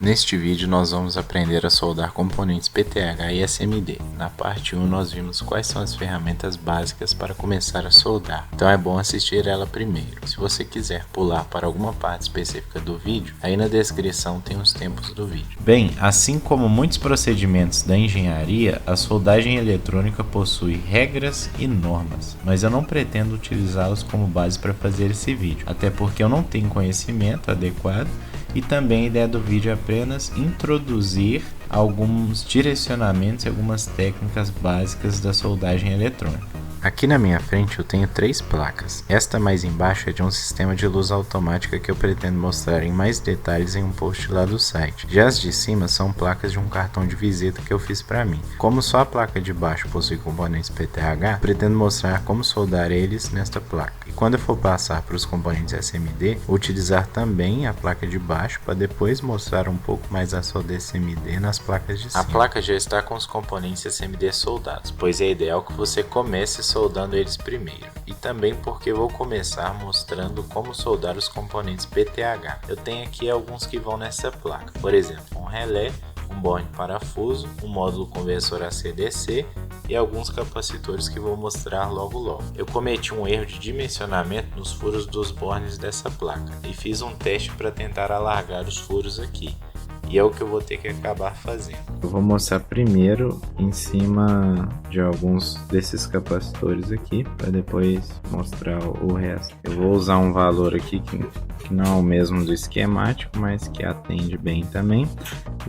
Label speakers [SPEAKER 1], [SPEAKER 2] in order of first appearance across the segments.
[SPEAKER 1] Neste vídeo nós vamos aprender a soldar componentes PTH e SMD. Na parte 1 nós vimos quais são as ferramentas básicas para começar a soldar, então é bom assistir ela primeiro. Se você quiser pular para alguma parte específica do vídeo, aí na descrição tem os tempos do vídeo. Bem, assim como muitos procedimentos da engenharia, a soldagem eletrônica possui regras e normas, mas eu não pretendo utilizá-los como base para fazer esse vídeo, até porque eu não tenho conhecimento adequado. E também a ideia do vídeo é apenas introduzir alguns direcionamentos e algumas técnicas básicas da soldagem eletrônica. Aqui na minha frente eu tenho 3 placas. Esta mais embaixo é de um sistema de luz automática que eu pretendo mostrar em mais detalhes em um post lá do site. Já as de cima são placas de um cartão de visita que eu fiz para mim. Como só a placa de baixo possui componentes PTH, pretendo mostrar como soldar eles nesta placa. E quando eu for passar para os componentes SMD, vou utilizar também a placa de baixo para depois mostrar um pouco mais a solda SMD nas placas de cima. A placa já está com os componentes SMD soldados, pois é ideal que você comece soldando eles primeiro, e também porque vou começar mostrando como soldar os componentes PTH. Eu tenho aqui alguns que vão nessa placa, por exemplo, um relé, um borne parafuso, um módulo conversor AC/DC e alguns capacitores que vou mostrar logo. Eu cometi um erro de dimensionamento nos furos dos bornes dessa placa e fiz um teste para tentar alargar os furos aqui. E é o que eu vou ter que acabar fazendo. Eu vou mostrar primeiro em cima de alguns desses capacitores aqui, para depois mostrar o resto. Eu vou usar um valor aqui que não é o mesmo do esquemático, mas que atende bem também,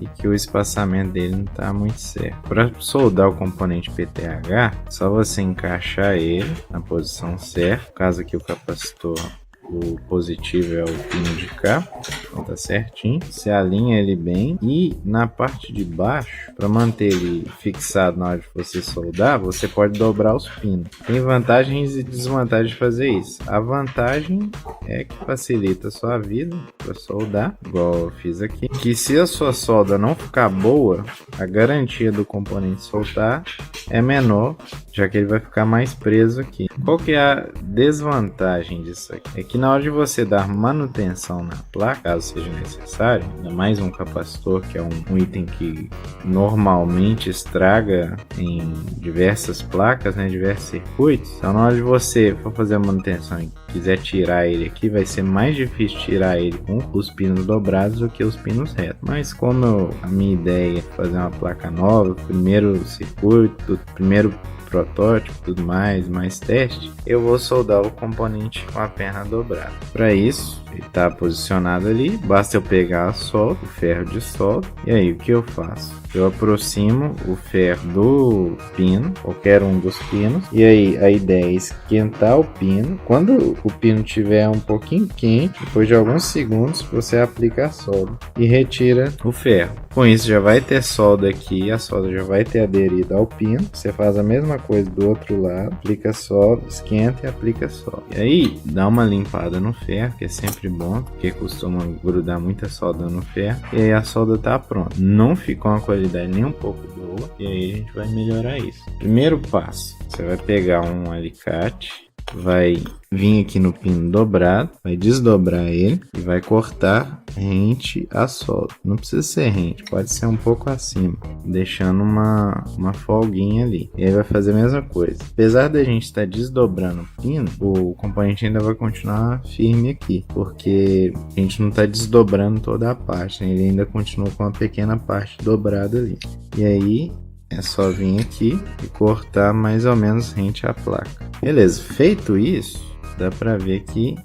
[SPEAKER 1] e que o espaçamento dele não está muito certo. Para soldar o componente PTH, só você encaixar ele na posição certa. No caso aqui o capacitor, o positivo é o pino de cá, então tá certinho. Você alinha ele bem e na parte de baixo, para manter ele fixado na hora de você soldar, você pode dobrar os pinos. Tem vantagens e desvantagens de fazer isso. A vantagem é que facilita a sua vida para soldar, igual eu fiz aqui. Que se a sua solda não ficar boa, a garantia do componente soltar é menor, já que ele vai ficar mais preso aqui. Qual que é a desvantagem disso aqui? É que na hora de você dar manutenção na placa, caso seja necessário, ainda mais um capacitor, que é um item que normalmente estraga em diversas placas, né, diversos circuitos. Então na hora de você for fazer a manutenção e quiser tirar ele aqui, vai ser mais difícil tirar ele com os pinos dobrados do que os pinos retos. Mas como a minha ideia é fazer uma placa nova, primeiro circuito, primeiro protótipo, tudo mais teste, eu vou soldar o componente com a perna dobrada. Para isso, ele está posicionado ali, basta eu pegar a solda, o ferro de solda, e aí o que eu faço? Eu aproximo o ferro do pino, qualquer um dos pinos, e aí a ideia é esquentar o pino. Quando o pino estiver um pouquinho quente, depois de alguns segundos, você aplica a solda e retira o ferro. Com isso já vai ter solda aqui, a solda já vai ter aderido ao pino. Você faz a mesma coisa do outro lado, aplica a solda, esquenta e aplica a solda. E aí dá uma limpada no ferro, que é sempre bom, porque costuma grudar muita solda no ferro. E aí a solda tá pronta. Não ficou uma qualidade nem um pouco boa, e aí a gente vai melhorar isso. Primeiro passo, você vai pegar um alicate, vai vir aqui no pino dobrado, vai desdobrar ele e vai cortar rente a solda. Não precisa ser rente, pode ser um pouco acima, deixando uma folguinha ali. E aí vai fazer a mesma coisa. Apesar da gente estar desdobrando o pino, o componente ainda vai continuar firme aqui, porque a gente não está desdobrando toda a parte, né? Ele ainda continua com uma pequena parte dobrada ali. E aí é só vir aqui e cortar mais ou menos rente à placa. Beleza, feito isso, dá pra ver que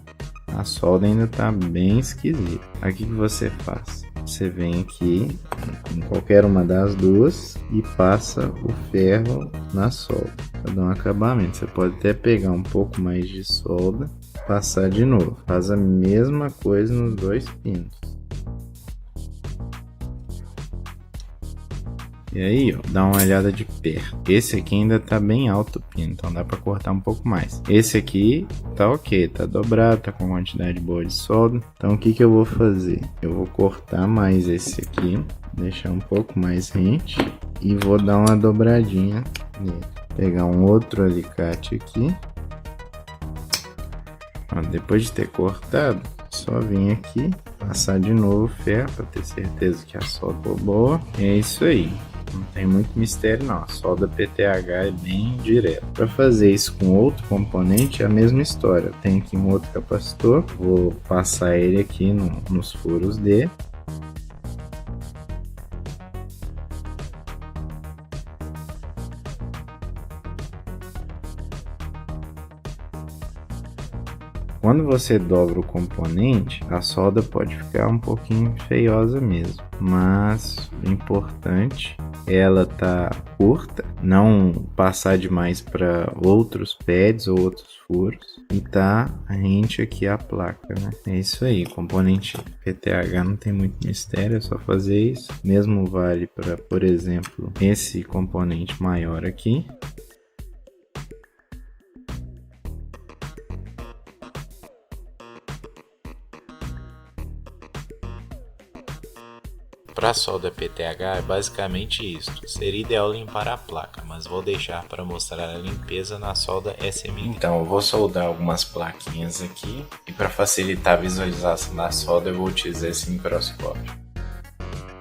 [SPEAKER 1] a solda ainda tá bem esquisita. Aqui que você faz? Você vem aqui em qualquer uma das duas e passa o ferro na solda para dar um acabamento. Você pode até pegar um pouco mais de solda, passar de novo. Faz a mesma coisa nos dois pinos. E aí, ó, dá uma olhada de perto. Esse aqui ainda tá bem alto o pino, então dá para cortar um pouco mais. Esse aqui tá ok, tá dobrado, tá com quantidade boa de solda. Então o que que eu vou fazer? Eu vou cortar mais esse aqui, deixar um pouco mais rente e vou dar uma dobradinha nele. Pegar um outro alicate aqui. Ó, depois de ter cortado, Só vir aqui, passar de novo o ferro para ter certeza que a solda ficou boa. E é isso aí. Não tem muito mistério não, a solda PTH é bem direta. Para fazer isso com outro componente é a mesma história. Tem aqui um outro capacitor, vou passar ele aqui nos furos D. Quando você dobra o componente, a solda pode ficar um pouquinho feiosa mesmo, mas o importante é ela tá curta, não passar demais para outros pads ou outros furos e tá rente aqui a placa, né? É isso aí, componente PTH não tem muito mistério, é só fazer isso. Mesmo vale para, por exemplo, esse componente maior aqui. Para a solda PTH é basicamente isso. Seria ideal limpar a placa, mas vou deixar para mostrar a limpeza na solda SMD. Então eu vou soldar algumas plaquinhas aqui e para facilitar a visualização da solda eu vou utilizar esse microscópio.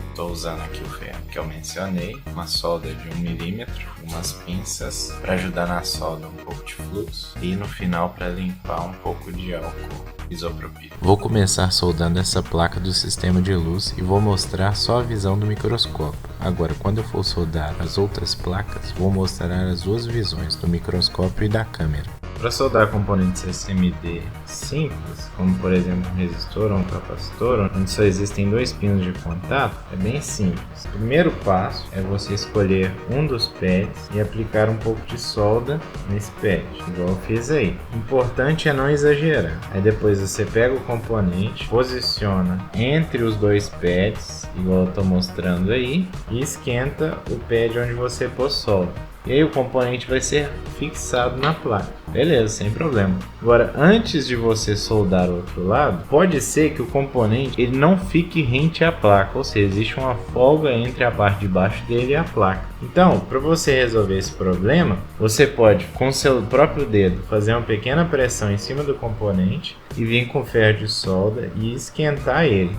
[SPEAKER 1] Estou usando aqui o ferro que eu mencionei, uma solda de 1 mm, umas pinças para ajudar na solda, um pouco de fluxo e no final para limpar um pouco de álcool isopropílico. Vou começar soldando essa placa do sistema de luz e vou mostrar só a visão do microscópio. Agora, quando eu for soldar as outras placas, vou mostrar as duas visões do microscópio e da câmera. Para soldar componentes SMD simples, como por exemplo um resistor ou um capacitor, onde só existem dois pinos de contato, é bem simples. O primeiro passo é você escolher um dos pads e aplicar um pouco de solda nesse pad, igual eu fiz aí. O importante é não exagerar. Aí depois você pega o componente, posiciona entre os dois pads, igual eu estou mostrando aí, e esquenta o pad onde você pôs solda. E aí o componente vai ser fixado na placa. Beleza, sem problema. Agora, antes de você soldar o outro lado, pode ser que o componente ele não fique rente à placa, ou seja, existe uma folga entre a parte de baixo dele e a placa. Então, para você resolver esse problema, você pode, com seu próprio dedo, fazer uma pequena pressão em cima do componente e vir com ferro de solda e esquentar ele.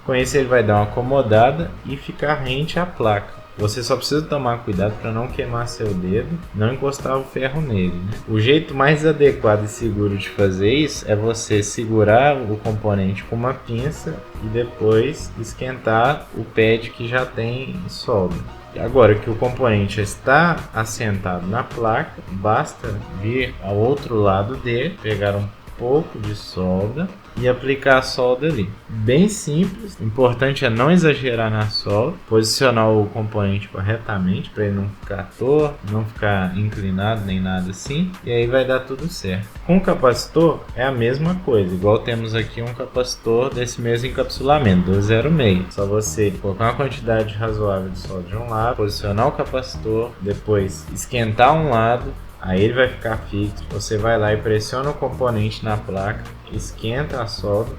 [SPEAKER 1] Com isso ele vai dar uma acomodada e ficar rente à placa. Você só precisa tomar cuidado para não queimar seu dedo, não encostar o ferro nele, né? O jeito mais adequado e seguro de fazer isso é você segurar o componente com uma pinça e depois esquentar o pad que já tem solda. Agora que o componente está assentado na placa, basta vir ao outro lado dele, pegar um pouco de solda e aplicar a solda ali. Bem simples, o importante é não exagerar na solda, posicionar o componente corretamente para ele não ficar torto, não ficar inclinado nem nada assim, e aí vai dar tudo certo. Com o capacitor é a mesma coisa, igual temos aqui um capacitor desse mesmo encapsulamento, 206. Só você colocar uma quantidade razoável de solda de um lado, posicionar o capacitor, depois esquentar um lado, aí ele vai ficar fixo, você vai lá e pressiona o componente na placa, esquenta a solda.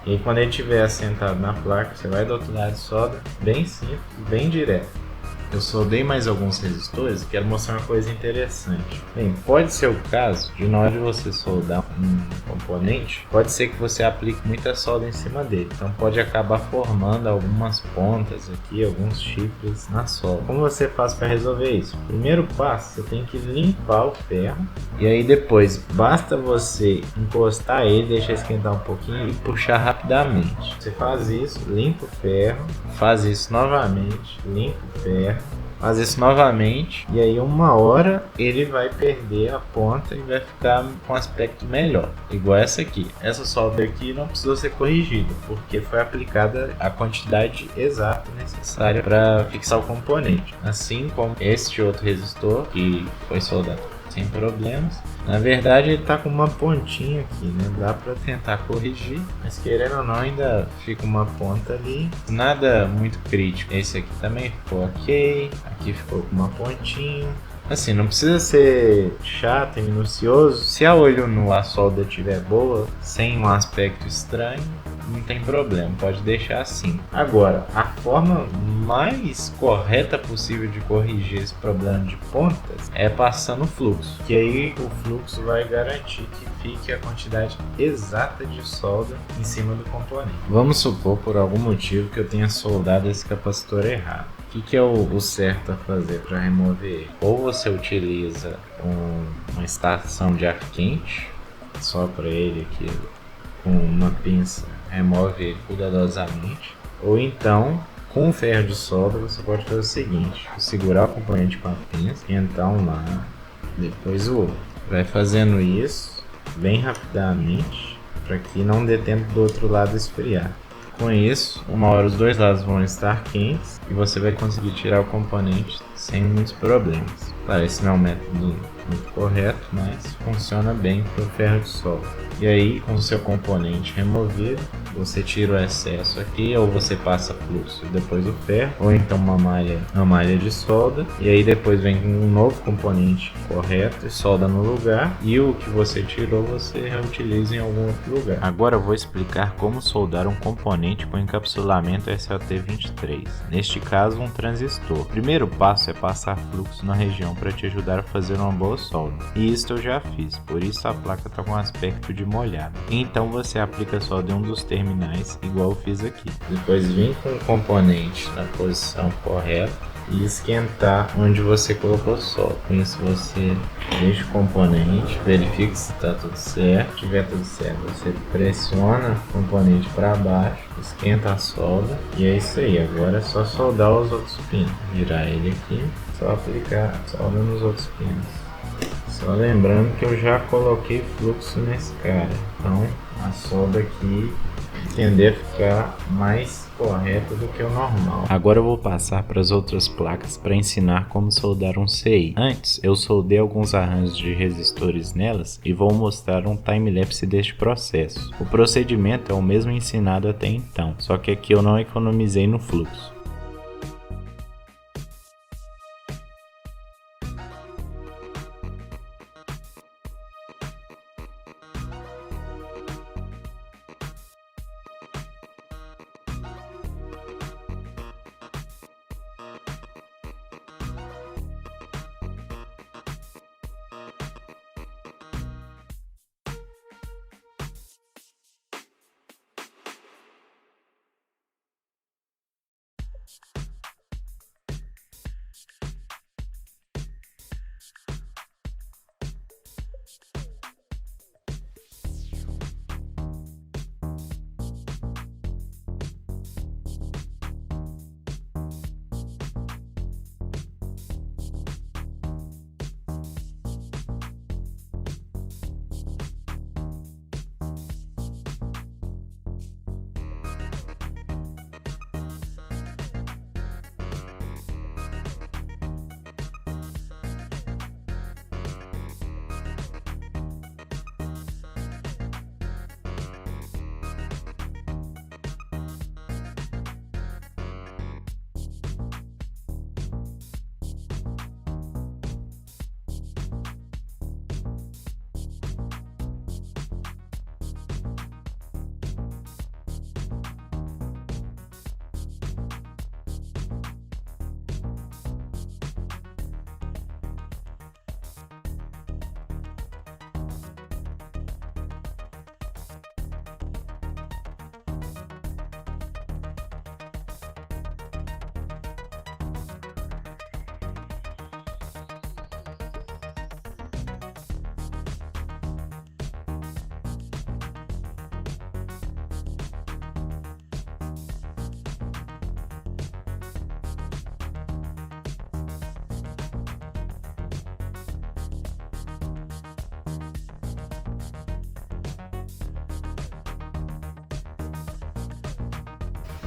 [SPEAKER 1] E aí, quando ele estiver assentado na placa, você vai do outro lado de solda, bem simples, bem direto. Eu soldei mais alguns resistores e quero mostrar uma coisa interessante. Bem, pode ser o caso de na hora de você soldar um componente, pode ser que você aplique muita solda em cima dele. Então pode acabar formando algumas pontas aqui, alguns chifres na solda. Como você faz para resolver isso? Primeiro passo, você tem que limpar o ferro. E aí depois, basta você encostar ele, deixar esquentar um pouquinho e puxar rapidamente. Você faz isso, limpa o ferro, faz isso novamente, limpa o ferro, faz isso novamente, e aí uma hora ele vai perder a ponta e vai ficar com aspecto melhor, igual essa aqui. Essa solda aqui não precisou ser corrigida, porque foi aplicada a quantidade exata necessária para fixar o componente, assim como este outro resistor que foi soldado sem problemas. Na verdade ele tá com uma pontinha aqui, né? Dá para tentar corrigir, mas querendo ou não ainda fica uma ponta ali, nada muito crítico. Esse aqui também ficou ok, aqui ficou com uma pontinha. Assim, não precisa ser chato e minucioso. Se a olho nu a solda estiver boa, sem um aspecto estranho, não tem problema, pode deixar assim. Agora, a forma mais correta possível de corrigir esse problema de pontas é passando o fluxo, que aí o fluxo vai garantir que fique a quantidade exata de solda em cima do componente. Vamos supor por algum motivo que eu tenha soldado esse capacitor errado. O que é o certo a fazer para remover ele? Ou você utiliza uma estação de ar quente, sopra ele aqui com uma pinça, remove ele cuidadosamente, ou então com ferro de solda você pode fazer o seguinte: segurar o componente com a pinça, esquentar um lado, depois o outro. Vai fazendo isso bem rapidamente para que não dê tempo do outro lado esfriar. Com isso, uma hora os dois lados vão estar quentes e você vai conseguir tirar o componente sem muitos problemas. Claro, esse não é um método muito correto, mas funciona bem para o ferro de solda. E aí, com o seu componente removido, você tira o excesso aqui, ou você passa fluxo e depois o ferro, ou então uma malha de solda, e aí depois vem um novo componente correto e solda no lugar, e o que você tirou você reutiliza em algum outro lugar. Agora eu vou explicar como soldar um componente com encapsulamento SLT23, neste caso um transistor. O primeiro passo é passar fluxo na região para te ajudar a fazer uma boa solda, e isso eu já fiz, por isso a placa está com aspecto de molhada. Então você aplica solda em um dos terminais, igual eu fiz aqui. Depois vem com o componente na posição correta e esquentar onde você colocou solda. Com isso você deixa o componente, verifica se está tudo certo. Se tiver tudo certo, você pressiona o componente para baixo, esquenta a solda e é isso aí. Agora é só soldar os outros pinos, virar ele aqui, só aplicar solda nos outros pinos. Só lembrando que eu já coloquei fluxo nesse cara, então a solda aqui tende a ficar mais correta do que o normal. Agora eu vou passar para as outras placas para ensinar como soldar um CI. Antes eu soldei alguns arranjos de resistores nelas e vou mostrar um time-lapse deste processo. O procedimento é o mesmo ensinado até então, só que aqui eu não economizei no fluxo.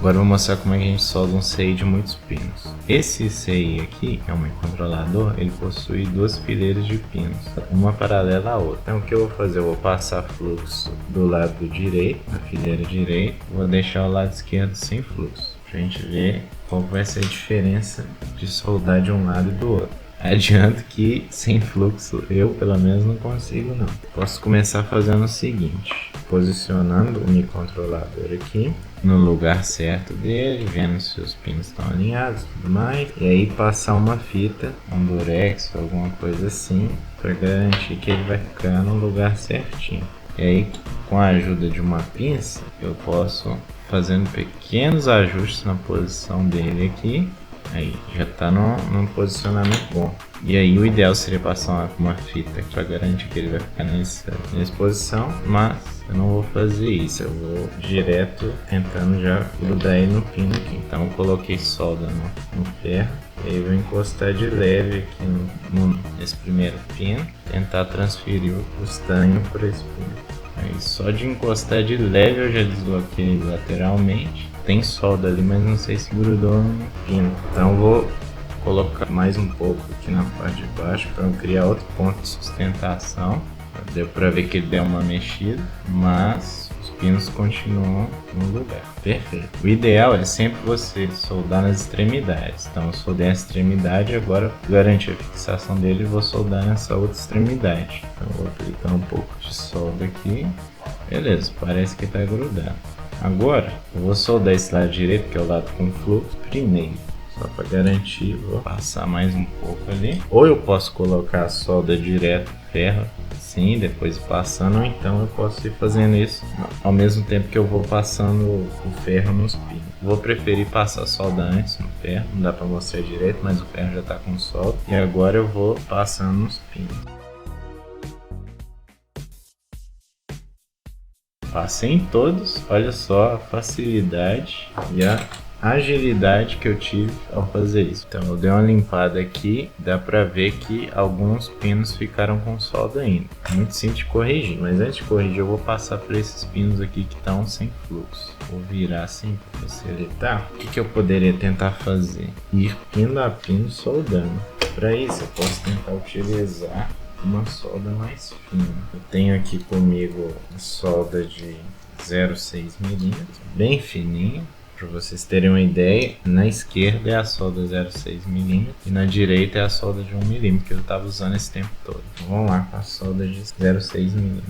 [SPEAKER 1] Agora eu vou mostrar como é que a gente solda um CI de muitos pinos. Esse CI aqui, que é um microcontrolador, ele possui duas fileiras de pinos, uma paralela à outra. Então o que eu vou fazer? Eu vou passar fluxo do lado direito, na fileira direita, vou deixar o lado esquerdo sem fluxo, pra gente ver qual vai ser a diferença de soldar de um lado e do outro. Adianto que sem fluxo eu pelo menos não consigo não. Posso começar fazendo o seguinte: posicionando o microcontrolador aqui no lugar certo dele, vendo se os pinos estão alinhados e tudo mais, e aí passar uma fita, um durex, alguma coisa assim, para garantir que ele vai ficar no lugar certinho. E aí, com a ajuda de uma pinça, eu posso fazendo pequenos ajustes na posição dele aqui. Aí já está num posicionamento bom. E aí o ideal seria passar uma fita para garantir que ele vai ficar nessa posição, mas eu não vou fazer isso, eu vou direto tentando já grudar ele no pino aqui. Então eu coloquei solda no ferro, e aí eu vou encostar de leve aqui nesse primeiro pino, tentar transferir o estanho para esse pino. Aí só de encostar de leve eu já desbloqueei lateralmente. Tem solda ali, mas não sei se grudou no pino. Então vou colocar mais um pouco aqui na parte de baixo para criar outro ponto de sustentação. Deu para ver que ele deu uma mexida, mas os pinos continuam no lugar. Perfeito. O ideal é sempre você soldar nas extremidades. Então eu soldei a extremidade, agora garanti a fixação dele e vou soldar nessa outra extremidade. Então eu vou aplicar um pouco de solda aqui. Beleza, parece que está grudado. Agora eu vou soldar esse lado direito, que é o lado com fluxo, primeiro. Só para garantir, vou passar mais um pouco ali. Ou eu posso colocar a solda direto no ferro, sim, depois passando, ou então eu posso ir fazendo isso ao mesmo tempo que eu vou passando o ferro nos pinos. Vou preferir passar a solda antes no ferro, não dá para mostrar direito, mas o ferro já está com solda. E agora eu vou passando nos pinos. Passei em todos, olha só a facilidade e a agilidade que eu tive ao fazer isso. Então eu dei uma limpada aqui, dá pra ver que alguns pinos ficaram com solda ainda. Muito simples de corrigir, mas antes de corrigir eu vou passar por esses pinos aqui que estão sem fluxo. Vou virar assim para facilitar. O que eu poderia tentar fazer? Ir pino a pino soldando. Para isso eu posso tentar utilizar uma solda mais fina. Eu tenho aqui comigo a solda de 0,6 mm, bem fininha. Para vocês terem uma ideia, na esquerda é a solda 0,6 mm e na direita é a solda de 1 mm que eu estava usando esse tempo todo. Então, vamos lá com a solda de 0,6 mm.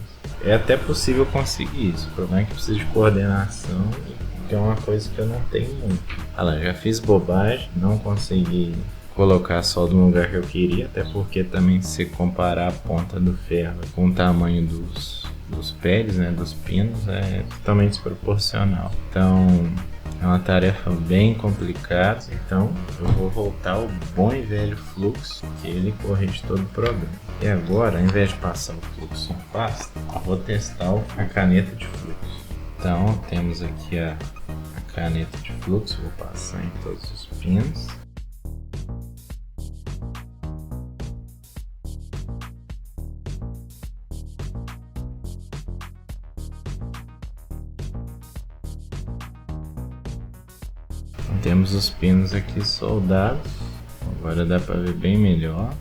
[SPEAKER 1] É até possível conseguir isso, o problema é que precisa de coordenação, que é uma coisa que eu não tenho muito. Olha lá, já fiz bobagem, não consegui colocar a solda no lugar que eu queria, até porque também se comparar a ponta do ferro com o tamanho dos pegs, né, dos pinos, é totalmente desproporcional. Então é uma tarefa bem complicada, então eu vou voltar ao bom e velho fluxo, que ele corrige todo o problema. E agora, ao invés de passar o fluxo em pasta, eu vou testar a caneta de fluxo. Então temos aqui a caneta de fluxo, vou passar em todos os pinos. Temos os pinos aqui soldados, agora dá para ver bem melhor,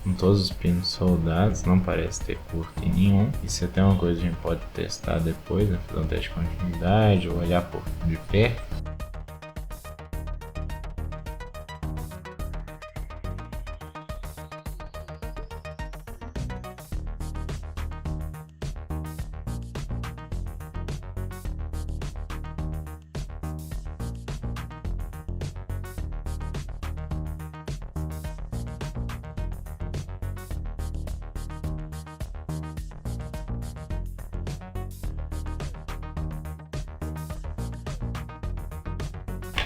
[SPEAKER 1] com todos os pinos soldados, não parece ter curto em nenhum. Isso é até uma coisa que a gente pode testar depois, né? Fazer um teste de continuidade ou olhar por de perto.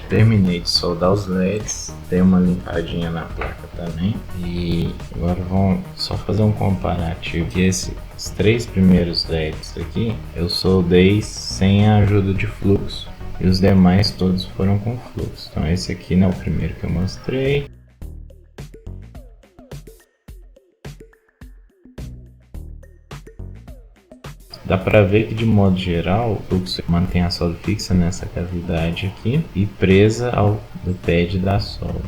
[SPEAKER 1] Terminei de soldar os LEDs, dei uma limpadinha na placa também e agora vamos só fazer um comparativo. Que esses 3 primeiros LEDs aqui eu soldei sem a ajuda de fluxo e os demais todos foram com fluxo. Então esse aqui não é o primeiro que eu mostrei. Dá para ver que de modo geral o fluxo mantém a solda fixa nessa cavidade aqui e presa ao do pad da solda.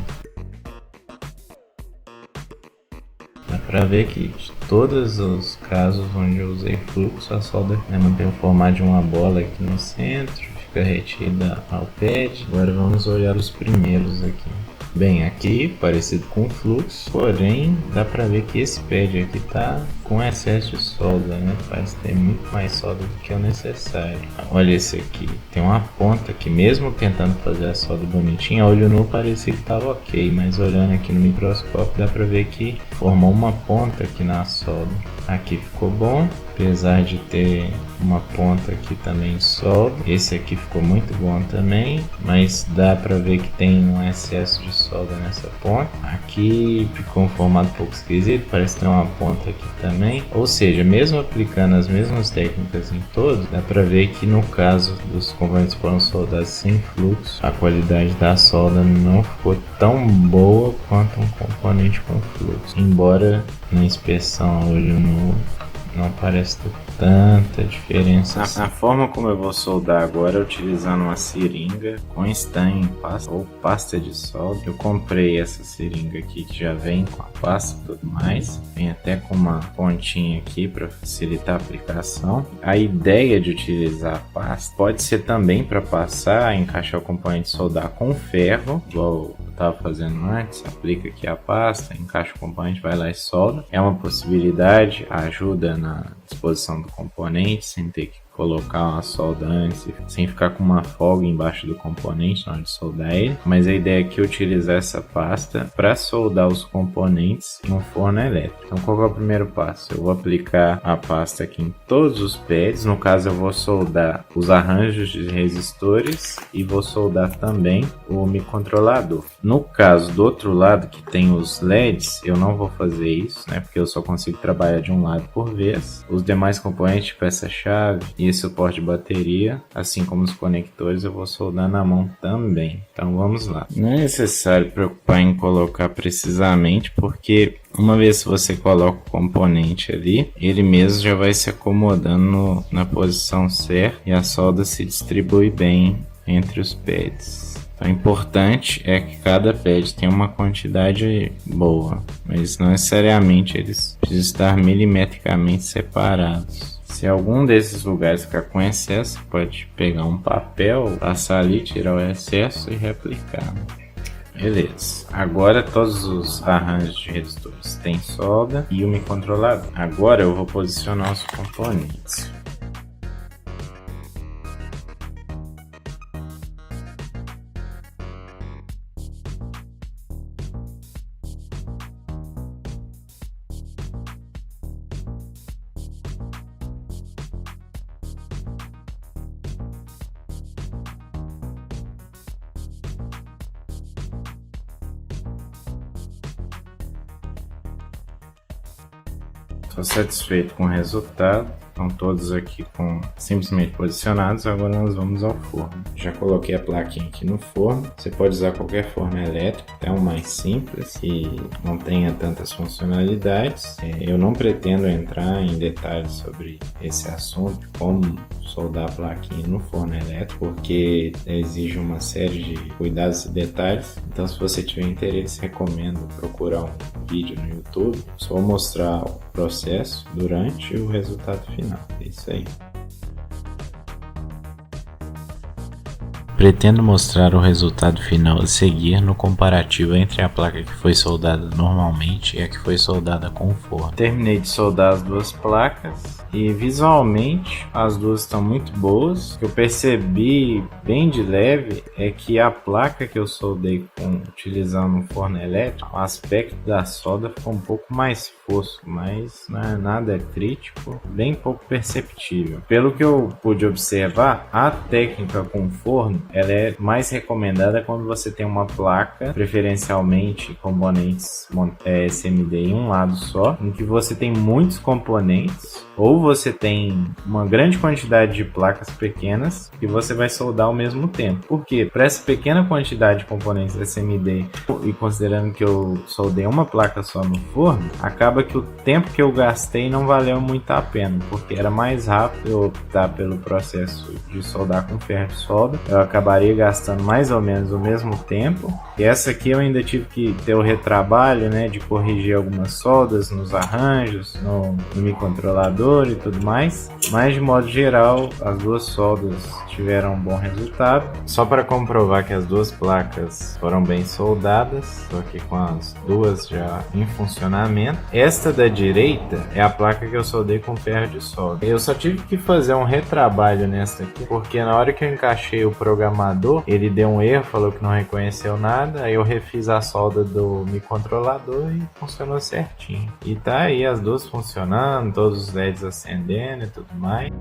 [SPEAKER 1] Dá para ver que de todos os casos onde eu usei fluxo, a solda mantém o formato de uma bola aqui no centro, fica retida ao pad. Agora vamos olhar os primeiros aqui. bem aqui, parecido com o fluxo, porém dá pra ver que esse pad aqui tá com excesso de solda, né? Parece ter muito mais solda do que o necessário. Olha esse aqui, tem uma ponta que mesmo tentando fazer a solda bonitinha, a olho nu parecia que tava ok, mas olhando aqui no microscópio dá pra ver que formou uma ponta aqui na solda. Aqui ficou bom, apesar de ter uma ponta aqui também solda. Esse aqui ficou muito bom também, mas dá pra ver que tem um excesso de solda nessa ponta. Aqui ficou um formato um pouco esquisito, parece ter uma ponta aqui também. Ou seja, mesmo aplicando as mesmas técnicas em todos, dá pra ver que no caso dos componentes que foram soldados sem fluxo, a qualidade da solda não ficou tão boa quanto um componente com fluxo. Embora na inspeção a olho nu não parece ter tanta diferença. A forma como eu vou soldar agora é utilizando uma seringa com estanho em pasta ou pasta de solda. Eu comprei essa seringa aqui que já vem com a pasta e tudo mais. Vem até com uma pontinha aqui para facilitar a aplicação. A ideia de utilizar a pasta pode ser também para passar, encaixar o componente soldar com ferro, igual eu estava fazendo antes. Aplica aqui a pasta, encaixa o componente, vai lá e solda. É uma possibilidade, ajuda na disposição do componente, sem ter que colocar uma solda antes, sem ficar com uma folga embaixo do componente na hora de soldar ele. Mas a ideia aqui é utilizar essa pasta para soldar os componentes em um forno elétrico. Então qual é o primeiro passo? Eu vou aplicar a pasta aqui em todos os pads. No caso eu vou soldar os arranjos de resistores e vou soldar também o microcontrolador. No caso do outro lado que tem os LEDs, eu não vou fazer isso, né? Porque eu só consigo trabalhar de um lado por vez. Os demais componentes, tipo essa chave e suporte de bateria, assim como os conectores, eu vou soldar na mão também. Então vamos lá. Não é necessário preocupar em colocar precisamente, porque uma vez que você coloca o componente ali, ele mesmo já vai se acomodando na posição certa e a solda se distribui bem entre os pads. O importante é que cada pad tenha uma quantidade boa, mas não necessariamente eles precisam estar milimetricamente separados. Se algum desses lugares ficar com excesso, pode pegar um papel, passar ali, tirar o excesso e reaplicar. Beleza, agora todos os arranjos de resistores têm solda e o microcontrolador. Agora eu vou posicionar os componentes. Estou satisfeito com o resultado. Estão todos aqui simplesmente posicionados. Agora nós vamos ao forno. Já coloquei a plaquinha aqui no forno. Você pode usar qualquer forno elétrico, até um mais simples, que não tenha tantas funcionalidades. Eu não pretendo entrar em detalhes sobre esse assunto, como soldar a plaquinha no forno elétrico, porque exige uma série de cuidados e detalhes. Então, se você tiver interesse, recomendo procurar um vídeo no YouTube. Só mostrar o processo durante o resultado final. É isso aí. Pretendo mostrar o resultado final a seguir no comparativo entre a placa que foi soldada normalmente e a que foi soldada com forno. Terminei de soldar as duas placas e visualmente as duas estão muito boas. O que eu percebi bem de leve é que a placa que eu soldei utilizando um forno elétrico, o aspecto da solda ficou um pouco mais fosco, mas não é nada crítico, bem pouco perceptível. Pelo que eu pude observar, a técnica com forno ela é mais recomendada quando você tem uma placa, preferencialmente componentes SMD em um lado só, em que você tem muitos componentes, ou você tem uma grande quantidade de placas pequenas que você vai soldar ao mesmo tempo. Porque para essa pequena quantidade de componentes SMD, e considerando que eu soldei uma placa só no forno, acaba que o tempo que eu gastei não valeu muito a pena, porque era mais rápido eu optar pelo processo de soldar com ferro de solda. Eu acabaria gastando mais ou menos o mesmo tempo. E essa aqui eu ainda tive que ter o retrabalho, né, de corrigir algumas soldas nos arranjos, no microcontrolador e tudo mais. Mas de modo geral, as duas soldas tiveram um bom resultado. Só para comprovar que as duas placas foram bem soldadas, estou aqui com as duas já em funcionamento. Esta da direita é a placa que eu soldei com ferro de solda. Eu só tive que fazer um retrabalho nesta aqui, porque na hora que eu encaixei o programador, ele deu um erro, falou que não reconheceu nada. Aí eu refiz a solda do microcontrolador e funcionou certinho. E tá aí as duas funcionando, todos os LEDs acendendo e tudo mais.